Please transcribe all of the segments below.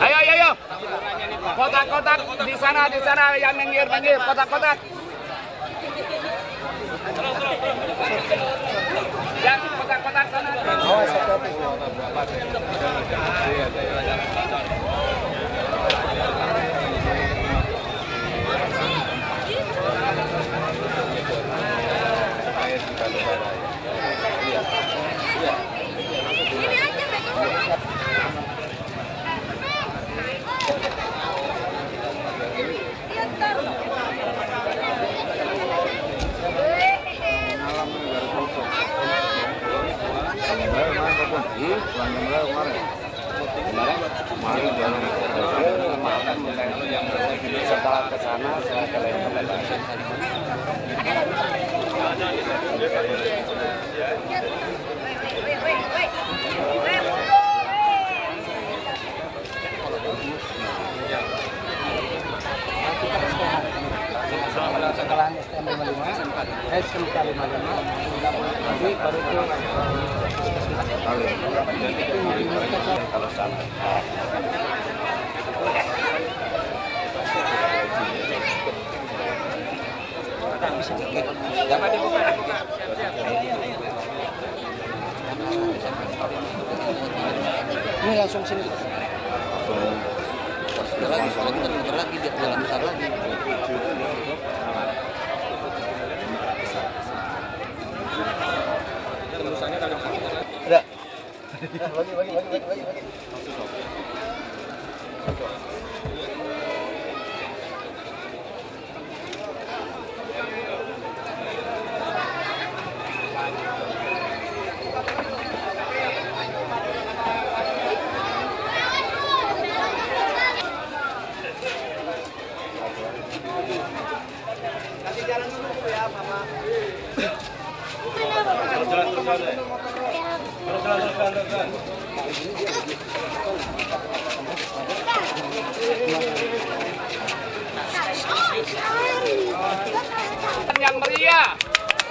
Ayo. Kotak-kotak di sana yang minggir, kotak-kotak. Yang kotak-kotak sana. Awas hati-hati. Setelah ke sana saya ke lain setelah STM 55, SMK 55, nanti baru itu kalau sana. Jangan dibuka. Ini langsung sini. Muter lagi, dia jalan besar lagi. Tembusannya kadang ada. Bagi. Jalan dulu ya, Mama. Jalan. Yang meriah,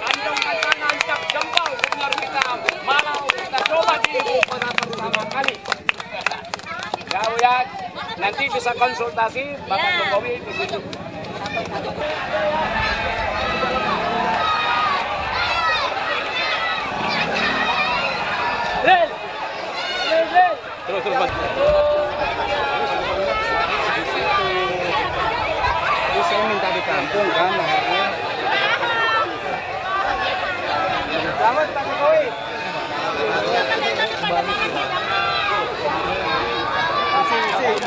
kandung nancap jempol senior kita, mau kita coba di pada pertama kali. Ya, nanti bisa konsultasi Bapak Jokowi di situ. Terus. Ini saya minta di kampung kan, akhirnya. Selamat Pak Jokowi.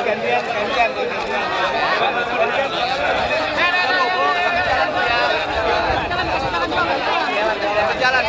Gantian. Jalan.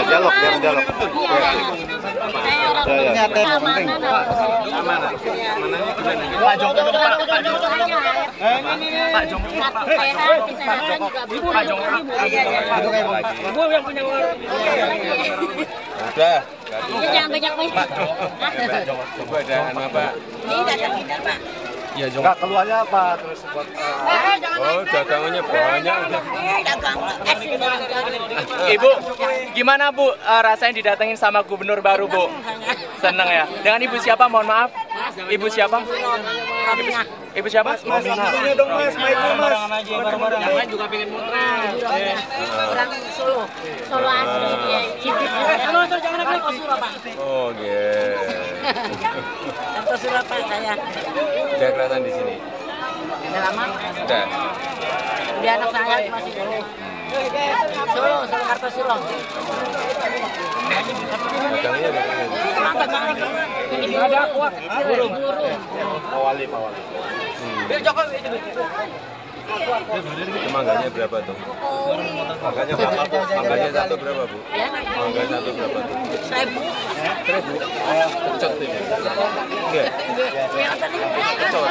Dialog, dialog. Pak Joko, Ibu yang punya warung. Udah. Jangan banyak-banyak. Coba ada anu apa? Ini datang Pak. Iya, Joko. Keluarnya apa? Terus buat oh, dagangannya banyak udah. Dagang es ini. Ibu, gimana Bu rasanya didatengin sama gubernur baru Bu? Seneng ya? Dengan Ibu siapa? Mohon maaf. Ibu siapa? Ibu siapa? Ini dong Mas, Michael Mas. Barang-barang yang lain juga pengen mutra. Orang Solo. Solo asli. Solo jangan ada Solo Pak. Oh, iya. Atau Solo Pak saya. Udah kelihatan di sini. Udah lama? Udah. Udah anak saya masih Solo. Solo Kartosuro. Dagangnya Ada kuah. Burung. Pawali. Itu mangganya berapa tuh? Mangganya berapa? Mangganya satu berapa Bu? Mangganya satu berapa tuh? 1.000. 1.000? Kecot ini? Enggak? Kecot?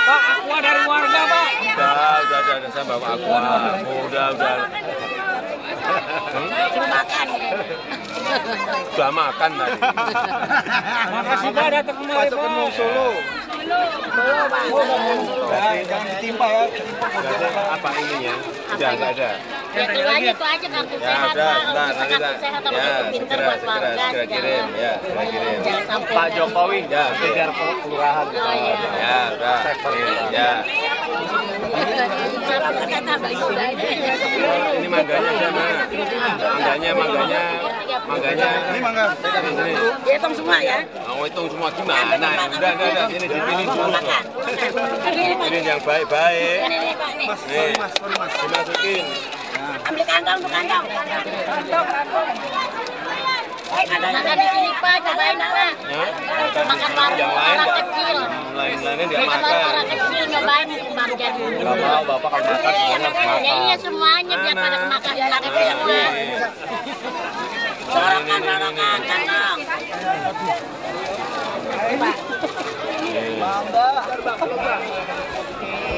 Pak, aqua dari warga, Pak. Udah, saya bawa aqua. Udah. Sudah makan tadi. Makasih Pak datang kemari, Pak. Solo. Jangan ditimpa ya. Apa ininya? Udah nggak ada. Ya itu aja kartu Ya sehat udah, Pak. sebentar, nanti Kartu sehat sama ya kartu pintar buat warga. segera kirim, ya segera kirim. Jangan sampai. Pak Jokowi, Ya, kejar kelurahan. Oh iya. Ya udah, ya. Ini mangganya sama, mangganya. Ini mangga. Sini. Hitung semua ya. Mau hitung semua gimana? Udah, ini dipilih dulu. Ini yang baik-baik. Ini Pak nih. Nih, dimasukin. Ambil kantong tuh kantong. Makan di sini Pak, cobain Pak. Makan warung orang kecil. Lain-lainnya dia Makan warung makan. orang kecil, nyobain kebagian dulu. Nggak mau, Bapak kalau makan semuanya harus Ya makan. iya semuanya biar pada makan semua. Sorokan kantong.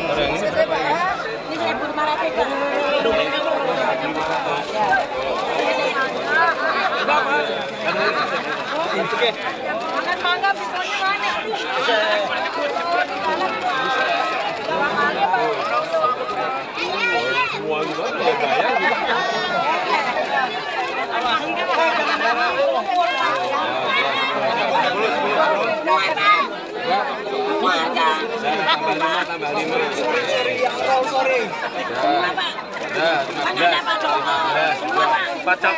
Orang ini berapa ini? Ini 1.500 Pak. Makan mangga pisaunya mana? Semua juga bayar gitu. Tambah lima. Semua Pak. Mana dapat dong? Semua Pak. Pacak.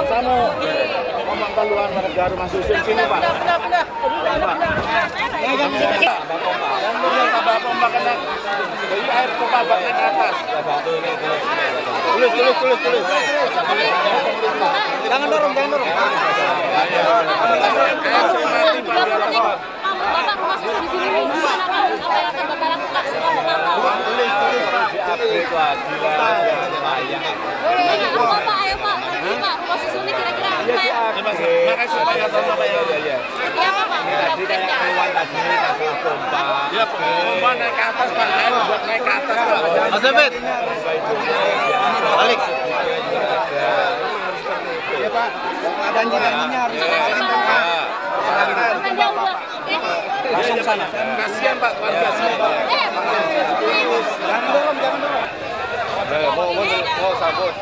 Sama ngomong keluar warga rumah susun sini Pak. Tambah pompa kena dari air pompa baknya ke atas. Tulis. Jangan dorong. Bapak rumah susun di sini gimana Pak? Apa yang akan Bapak lakukan setelah memantau? Pak, ayo Pak, nanti Pak, rumah susun ini kira-kira apa ya? Makasih Pak ya, Pak. Iya Pak, Tadi kayak keluar tadi masalah pompa. Ya, pompa naik ke atas Pak, air buat naik ke atas Pak. Mas David. Balik. Ya Pak, janji-janjinya harus langsung sana. Kasihan Pak, warga sini Pak. Jangan dorong. Mau sabut.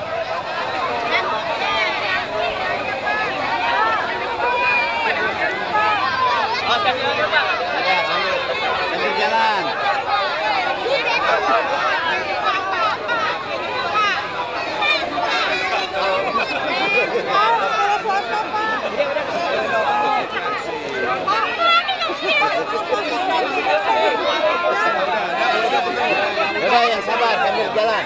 Ambil jalan. Udah yang sabar, sambil jalan.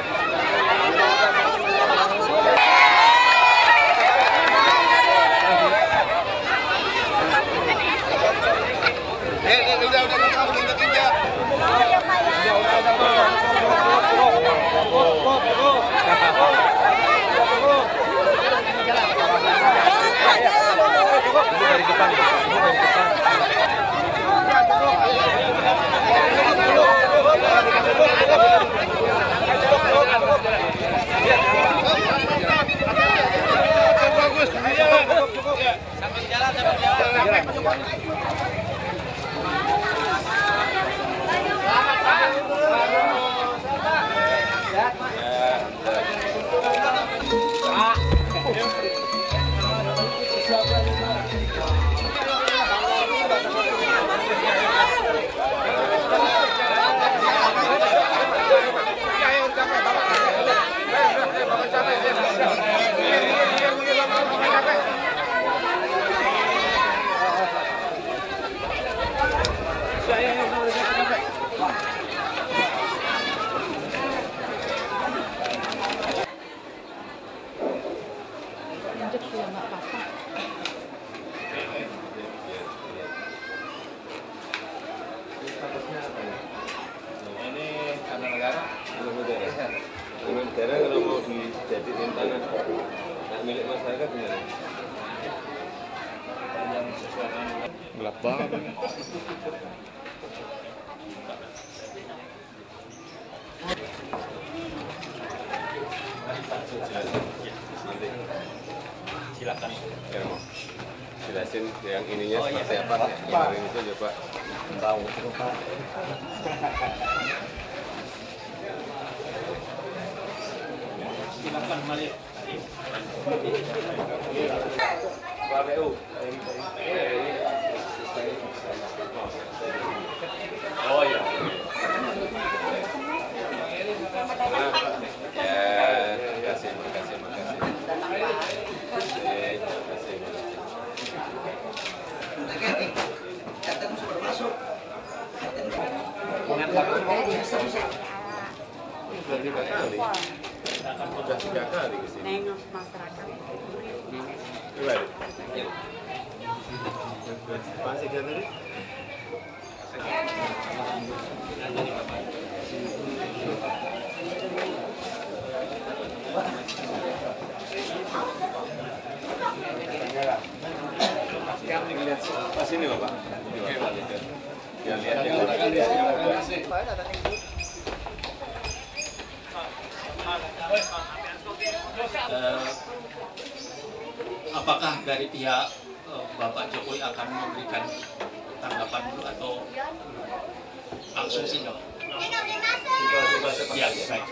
Negara kalau mau dijadiin tanah milik masyarakat gimana? Gelap banget. Silakan. Ya, mau jelasin yang ininya seperti apa? Kemarin itu coba tahu. Silakan Malik. Oh iya. Ya, makasih. Sudah 3 kali ke sini. Nengok masyarakat. Gimana? Masih kan tadi? Pas ini Bapak. Ya lihat yang apakah dari pihak Bapak Jokowi akan memberikan tanggapan dulu atau langsung singgah? Ya, baik.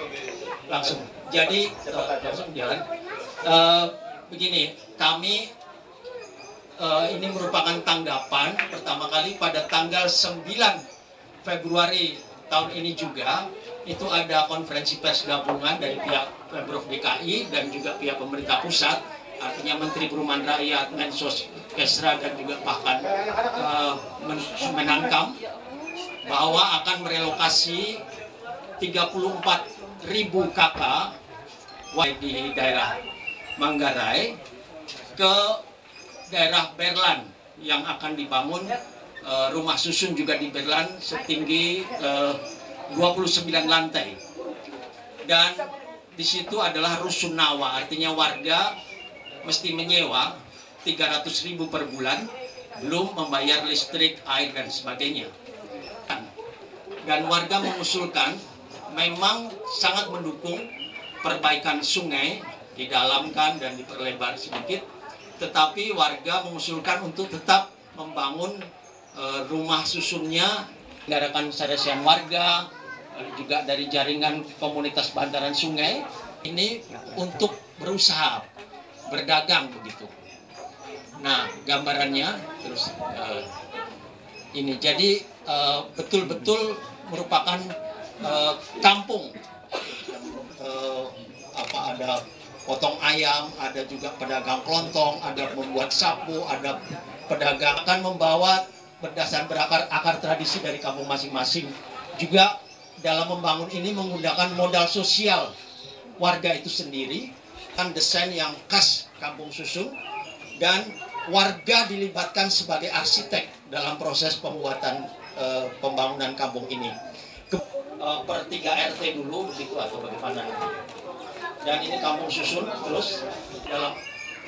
Langsung. Jadi langsung jalan. Begini, kami ini merupakan tanggapan pertama kali pada tanggal 9 Februari tahun ini juga. Itu ada konferensi pers gabungan dari pihak Pemprov DKI dan juga pihak pemerintah pusat, artinya Menteri Perumahan Rakyat, Mensos, Kesra, dan juga bahkan Menangkam, bahwa akan merelokasi 34.000 KK di daerah Manggarai ke daerah Berlan yang akan dibangun rumah susun juga di Berlan setinggi 29 lantai. Dan di situ adalah rusunawa, artinya warga mesti menyewa 300.000 per bulan, belum membayar listrik, air, dan sebagainya. Dan warga mengusulkan, memang sangat mendukung perbaikan sungai, didalamkan dan diperlebar sedikit, tetapi warga mengusulkan untuk tetap membangun rumah susunnya, mengadakan saresian warga, juga dari jaringan komunitas bantaran sungai, ini untuk berusaha, berdagang begitu. Nah, gambarannya terus ini, jadi betul-betul merupakan kampung. Ada potong ayam, ada juga pedagang kelontong, ada membuat sapu, ada pedagang akan membawa berdasar berakar tradisi dari kampung masing-masing. Juga dalam membangun ini menggunakan modal sosial warga itu sendiri, kan desain yang khas kampung susun, dan warga dilibatkan sebagai arsitek dalam proses pembuatan pembangunan kampung ini. Per 3 RT dulu begitu atau bagaimana? Dan ini kampung susun terus dalam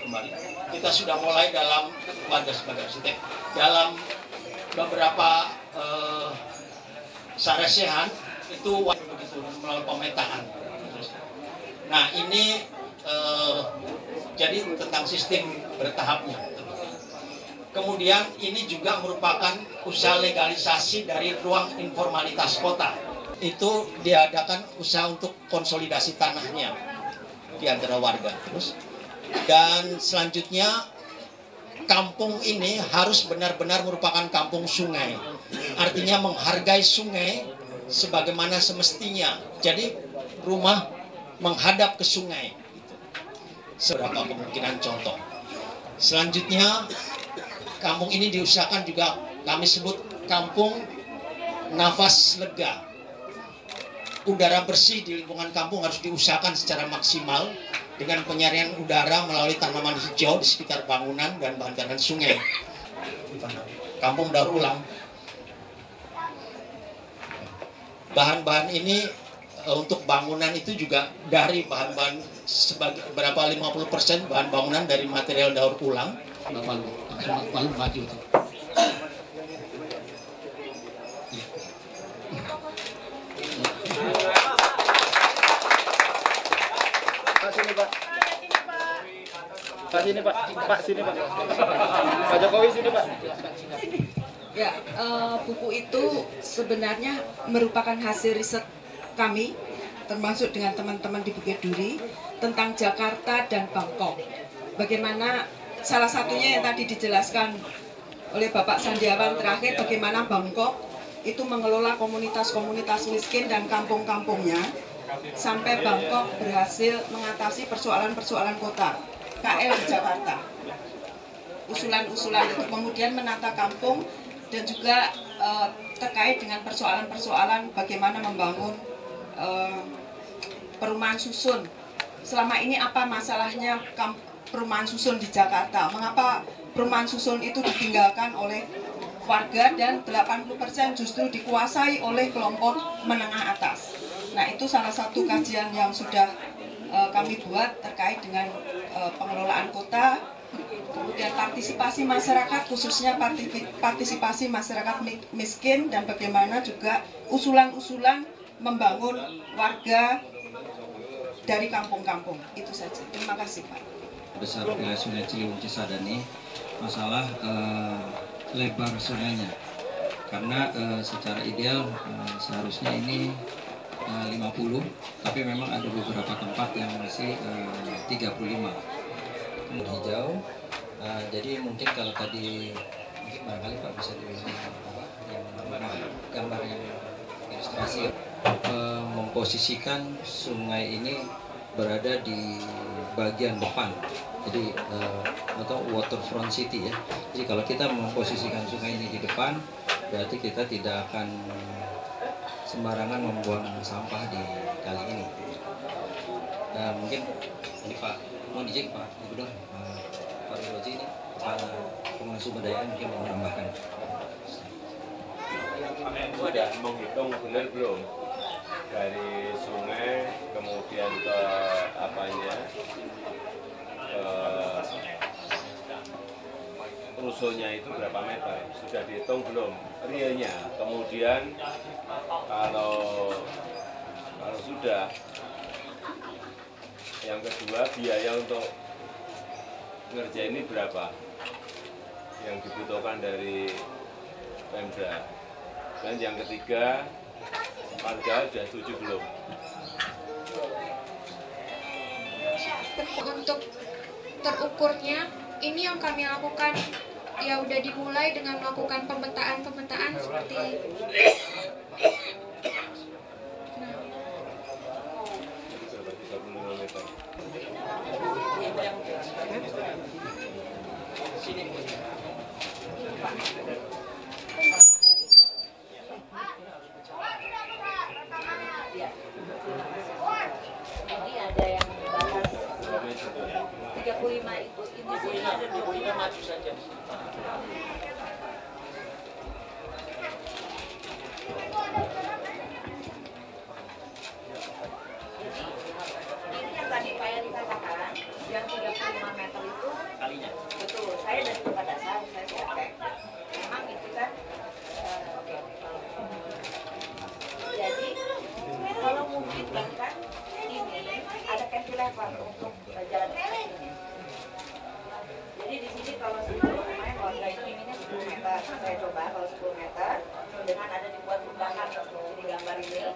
kembali. Kita sudah mulai dalam warga sebagai arsitek dalam beberapa saresehan itu begitu melalui pemetaan. Nah ini jadi tentang sistem bertahapnya. Kemudian ini juga merupakan usaha legalisasi dari ruang informalitas kota. Itu diadakan usaha untuk konsolidasi tanahnya di antara warga. Dan selanjutnya kampung ini harus benar-benar merupakan kampung sungai. Artinya menghargai sungai sebagaimana semestinya. Jadi rumah menghadap ke sungai. Seberapa kemungkinan contoh. Selanjutnya kampung ini diusahakan juga kami sebut kampung nafas lega. Udara bersih di lingkungan kampung harus diusahakan secara maksimal dengan penyaringan udara melalui tanaman hijau di sekitar bangunan dan bantaran sungai. Kampung daur ulang. Bahan-bahan ini untuk bangunan itu juga dari bahan-bahan sebagai berapa 50% bahan bangunan dari material daur ulang. Palu maju itu. Sini Pak. Sini Pak. Pak sini Pak. Pak Jokowi sini Pak. Ya, buku itu sebenarnya merupakan hasil riset kami, termasuk dengan teman-teman di Bukit Duri, tentang Jakarta dan Bangkok. Bagaimana salah satunya yang tadi dijelaskan oleh Bapak Sandiawan terakhir, bagaimana Bangkok itu mengelola komunitas-komunitas miskin dan kampung-kampungnya, sampai Bangkok berhasil mengatasi persoalan-persoalan kota, KL di Jakarta. Usulan-usulan itu kemudian menata kampung dan juga terkait dengan persoalan-persoalan bagaimana membangun perumahan susun. Selama ini apa masalahnya perumahan susun di Jakarta? Mengapa perumahan susun itu ditinggalkan oleh warga dan 80% justru dikuasai oleh kelompok menengah atas? Nah, itu salah satu kajian yang sudah kami buat terkait dengan pengelolaan kota, kemudian partisipasi masyarakat, khususnya partisipasi masyarakat miskin, dan bagaimana juga usulan-usulan membangun warga dari kampung-kampung. Itu saja. Terima kasih, Pak. Besar wilayah Sungai Ciliwung Cisadane, masalah lebar sungainya, karena secara ideal seharusnya ini 50, tapi memang ada beberapa tempat yang masih 35. Hijau Jadi mungkin kalau tadi mungkin barangkali Pak bisa gambar yang ilustrasi memposisikan sungai ini berada di bagian depan, jadi atau waterfront city ya. Jadi kalau kita memposisikan sungai ini di depan, berarti kita tidak akan sembarangan membuang sampah di kali ini. Mungkin ini Pak, mohon izin Pak Gubernur, Pak Wiloji ini Kepala Pengelola Sumber Daya mungkin mau menambahkan. Sudah menghitung benar belum dari sungai kemudian ke apanya ke rusuhnya itu berapa meter, sudah dihitung belum realnya? Kemudian kalau sudah, yang kedua biaya untuk ngerjain ini berapa yang dibutuhkan dari Pemda? Dan yang ketiga, warga sudah setuju belum? Untuk terukurnya, ini yang kami lakukan ya udah dimulai dengan melakukan pemetaan seperti Ini ada yang batas 35 itu, ini ada 25 maju saja. Ini yang tadi Pak Eri katakan, yang 35 meter itu kalinya. Betul, saya dari tempat dasar, saya sudah cek. Memang itu kan, oke. Jadi, kalau mungkin bahkan ini ada cantilever untuk jalan ini. Jadi di sini kalau 10 kemarin warga itu inginnya 10 meter, saya coba kalau 10 meter dengan ada dibuat undangan di gambar ini,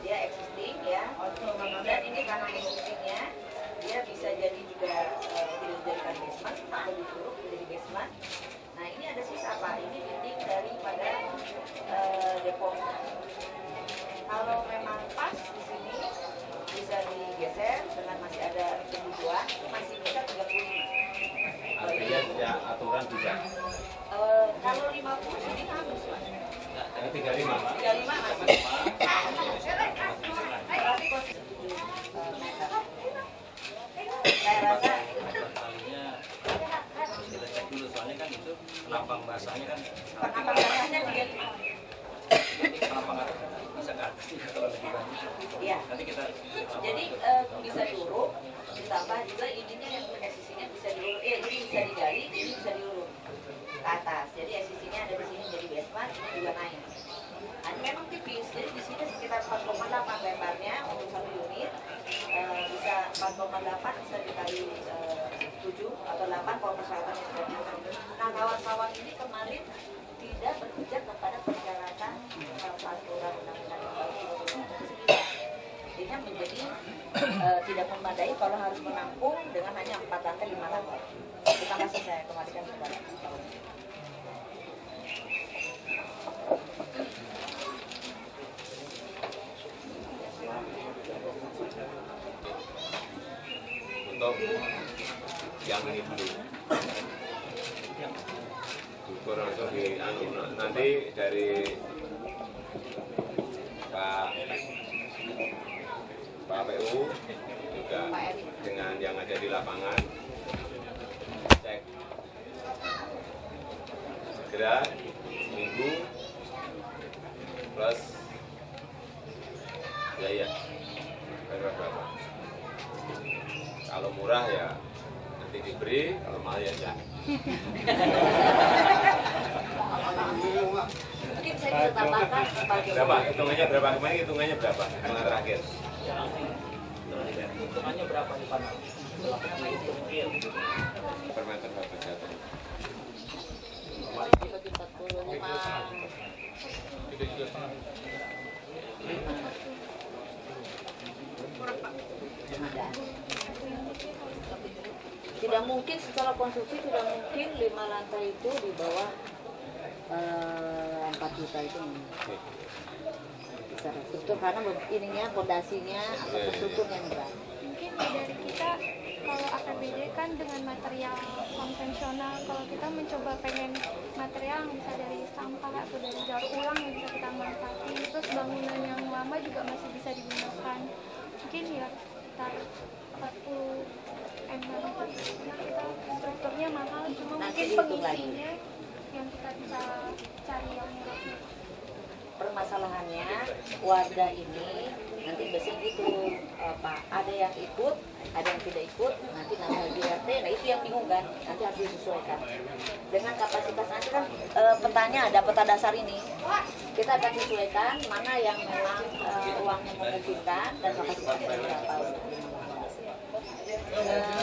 dia existing ya. Dan ini karena existingnya, dia bisa jadi juga tidak dijadikan basement atau dituruk menjadi basement. Nah ini ada sisa Pak, ini dinding daripada Depok. Kalau memang pas di sini bisa digeser dengan masih ada kebutuhan, masih bisa 35. Artinya tidak aturan tidak. Kalau 50 sini habis Pak. 35. 35 masih. Tapi kondisi 7 meter. Saya rasa Kita cek dulu soalnya kan itu penampang basahnya kan. penambang basahnya 35. Kenapa nggak bisa kan? Kalau lebih banyak. Iya. Nanti kita. Jadi bisa diuruk, ditambah juga ininya yang SCC-nya bisa diuruk. Jadi bisa digali, ini bisa diuruk ke atas. Jadi SCC-nya ada di sini jadi basement, ini juga naik. Nah, ini memang tipis. Jadi di sini sekitar 4,8 lebarnya untuk satu unit. Bisa 4,8 bisa dikali 7 atau 8 kalau persyaratannya sudah dipenuhi. Nah, kawan-kawan ini kemarin tidak berpijak kepada persyaratan peraturan undang-undang yang baru. Jadinya menjadi tidak memadai kalau harus menampung dengan hanya 4 lantai 5 lantai. Terima kasih, saya kembalikan kepada Untuk yang ini dulu. Ukur langsung di nanti dari Pak PU juga dengan yang ada di lapangan cek segera seminggu plus biaya berapa. Kalau murah ya nanti diberi, kalau mahal ya enggak. mungkin saya bisa tambahkan Berapa? Hitungannya berapa? Kemarin hitungannya berapa? Hitungan terakhir. Hitungannya berapa di sana? Per meter berapa jatuh? tidak mungkin mungkin secara konstruksi tidak mungkin 5 lantai itu di bawah 4 juta itu secara struktur, karena ininya fondasinya atau strukturnya yang berat. Mungkin dari kita kalau APBD kan dengan material konvensional, kalau kita mencoba pengen material yang bisa dari sampah atau dari daur ulang yang bisa kita manfaatin, terus bangunan yang lama juga masih bisa digunakan, mungkin ya sekitar 40 M karena kita strukturnya mahal, cuma mungkin pengisinya yang kita bisa cari yang murah. Permasalahannya warga ini nanti biasanya gitu Pak, ada yang ikut, ada yang tidak ikut, nanti nambah di RT, nah itu yang bingung kan, nanti harus disesuaikan dengan kapasitas. Nanti kan petanya ada peta dasar ini, kita akan sesuaikan mana yang memang uangnya memungkinkan dan kapasitasnya berapa.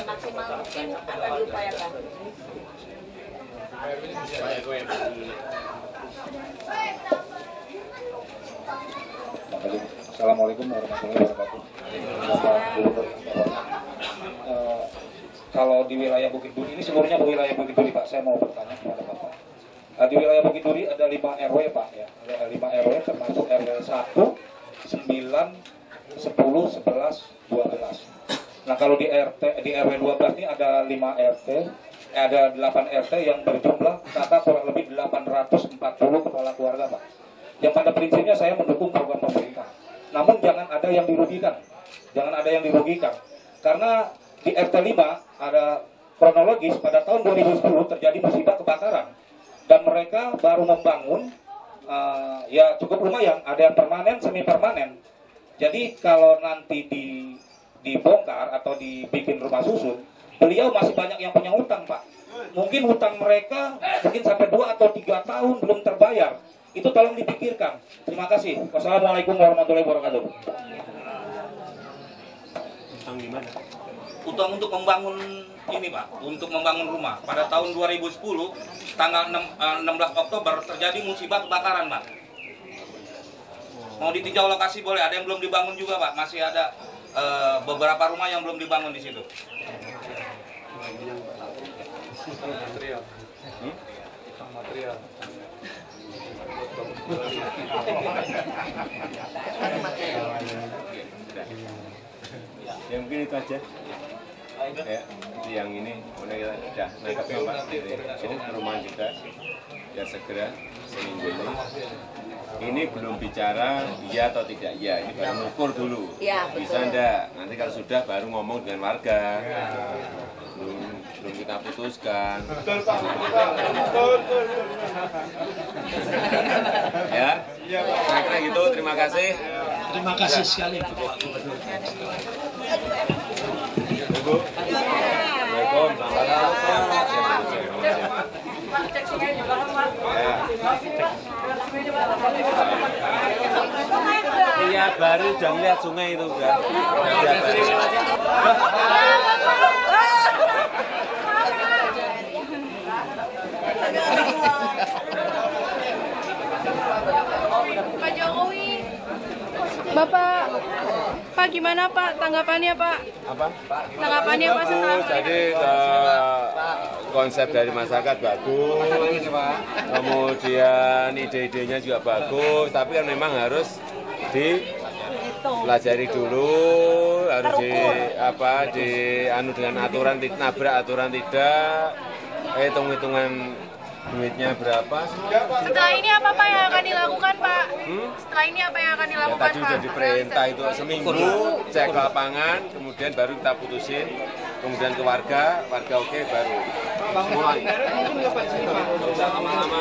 Maksimal mungkin akan diupayakan. Assalamualaikum warahmatullahi wabarakatuh. Kalau di wilayah Bukit Duri, ini seluruhnya wilayah Bukit Duri Pak, saya mau bertanya kepada Bapak. Di wilayah Bukit Duri ada 5 RW Pak ya, ada 5 RW termasuk RW 1, 9, 10, 11, 12. Nah kalau di RW 12 ini ada 5 RT, ada 8 RT yang berjumlah kata kurang lebih 840 kepala keluarga Pak. Yang pada prinsipnya saya mendukung program pemerintah. Namun jangan ada yang dirugikan. Jangan ada yang dirugikan. Karena di RT 5 ada kronologis pada tahun 2010 terjadi musibah kebakaran. Dan mereka baru membangun ya cukup lumayan, ada yang permanen, semi permanen. Jadi kalau nanti dibongkar atau dibikin rumah susun, beliau masih banyak yang punya hutang Pak. Mungkin hutang mereka mungkin sampai 2 atau 3 tahun belum terbayar. Itu tolong dipikirkan. Terima kasih. Wassalamualaikum warahmatullahi wabarakatuh. Utang gimana? Utang untuk membangun ini Pak, untuk membangun rumah. Pada tahun 2010, tanggal 16 Oktober terjadi musibah kebakaran Pak. Mau ditinjau lokasi boleh, ada yang belum dibangun juga Pak. Masih ada beberapa rumah yang belum dibangun di situ. Material. Material. Ya mungkin itu aja. Ya, itu yang ini mulai sudah nangkap Pak. Ini perumahan juga biar segera seminggu ini. Ini belum bicara iya atau tidak iya, ini baru mengukur dulu. Ya, bisa enggak? Nanti kalau sudah baru ngomong dengan warga. Belum kita putuskan. Betul Pak. Betul. Ya. Saya kira gitu. Terima kasih. Terima kasih sekali Bapak Gubernur. Ibu. Assalamualaikum. Iya, baru udah ngeliat sungai itu udah. Pak Jokowi, Pak gimana Pak tanggapannya Pak? Apa? Tanggapannya Pak setelah Jadi konsep dari masyarakat bagus, kemudian ide-idenya juga bagus, tapi kan memang harus dipelajari dulu, harus dengan aturan, nabrak aturan tidak, hitung-hitungan duitnya berapa. Setelah ini apa Pak yang akan dilakukan Pak? Setelah ini apa yang akan dilakukan Tadi Pak? sudah diperintah itu seminggu, cek ke lapangan, kemudian baru kita putusin, kemudian ke warga oke baru mulai. Tidak usah lama-lama.